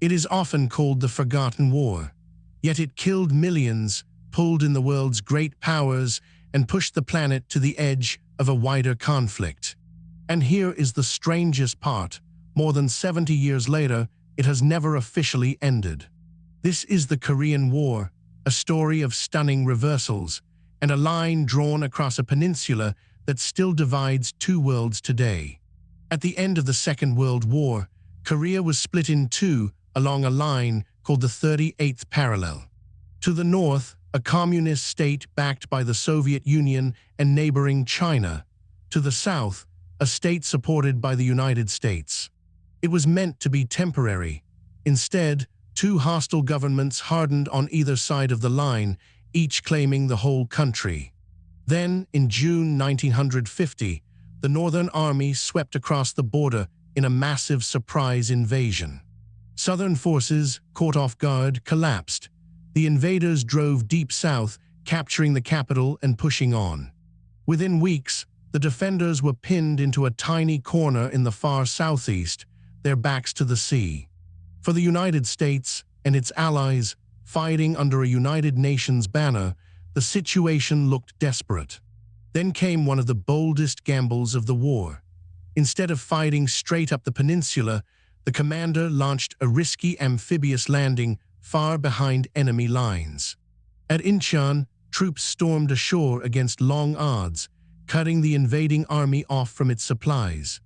It is often called the Forgotten War, yet it killed millions, pulled in the world's great powers, and pushed the planet to the edge of a wider conflict. And here is the strangest part. More than 70 years later, it has never officially ended. This is the Korean War, a story of stunning reversals, and a line drawn across a peninsula that still divides two worlds today. At the end of the Second World War, Korea was split in two along a line called the 38th parallel. To the north, a communist state backed by the Soviet Union and neighboring China. To the south, a state supported by the United States. It was meant to be temporary. Instead, two hostile governments hardened on either side of the line, each claiming the whole country. Then, in June 1950, the Northern Army swept across the border in a massive surprise invasion. Southern forces, caught off guard, collapsed. The invaders drove deep south, capturing the capital and pushing on. Within weeks, the defenders were pinned into a tiny corner in the far southeast, their backs to the sea. For the United States and its allies, fighting under a United Nations banner, the situation looked desperate. Then came one of the boldest gambles of the war. Instead of fighting straight up the peninsula, the commander launched a risky amphibious landing far behind enemy lines. At Inchon, troops stormed ashore against long odds, cutting the invading army off from its supplies.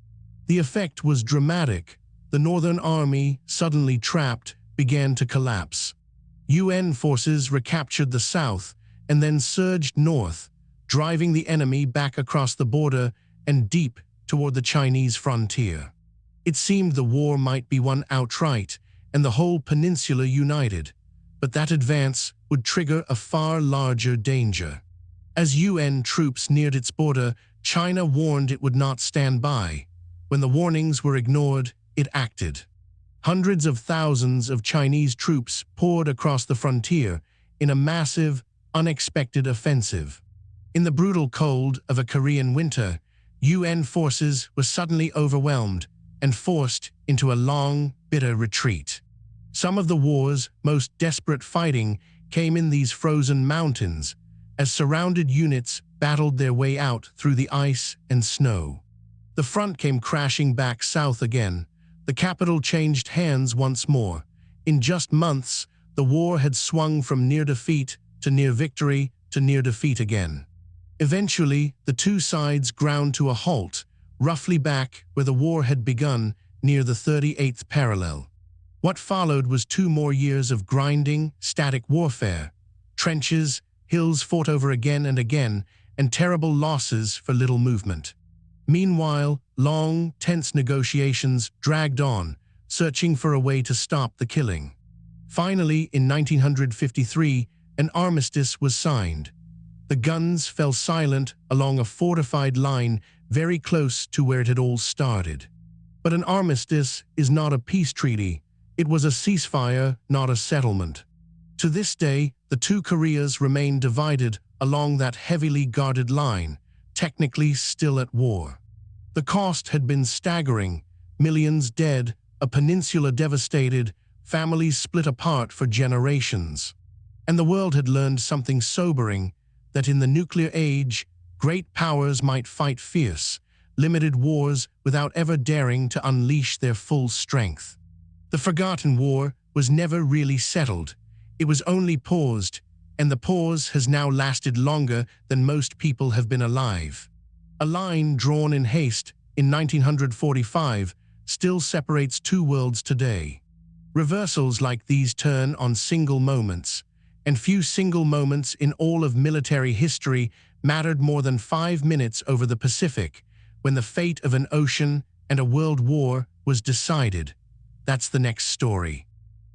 The effect was dramatic. The Northern Army, suddenly trapped, began to collapse. UN forces recaptured the south and then surged north, driving the enemy back across the border and deep toward the Chinese frontier. It seemed the war might be won outright and the whole peninsula united, but that advance would trigger a far larger danger. As UN troops neared its border, China warned it would not stand by. When the warnings were ignored, it acted. Hundreds of thousands of Chinese troops poured across the frontier in a massive, unexpected offensive. In the brutal cold of a Korean winter, UN forces were suddenly overwhelmed and forced into a long, bitter retreat. Some of the war's most desperate fighting came in these frozen mountains, as surrounded units battled their way out through the ice and snow. The front came crashing back south again. The capital changed hands once more. In just months, the war had swung from near defeat to near victory to near defeat again. Eventually, the two sides ground to a halt, roughly back where the war had begun, near the 38th parallel. What followed was 2 more years of grinding, static warfare. Trenches, hills fought over again and again, and terrible losses for little movement. Meanwhile, long, tense negotiations dragged on, searching for a way to stop the killing. Finally, in 1953, an armistice was signed. The guns fell silent along a fortified line very close to where it had all started. But an armistice is not a peace treaty. It was a ceasefire, not a settlement. To this day, the two Koreas remain divided along that heavily guarded line, technically still at war. The cost had been staggering: millions dead, a peninsula devastated, families split apart for generations. And the world had learned something sobering, that in the nuclear age, great powers might fight fierce, limited wars without ever daring to unleash their full strength. The Forgotten War was never really settled. It was only paused, and the pause has now lasted longer than most people have been alive. A line drawn in haste in 1945 still separates two worlds today. Reversals like these turn on single moments, and few single moments in all of military history mattered more than 5 minutes over the Pacific, when the fate of an ocean and a world war was decided. That's the next story.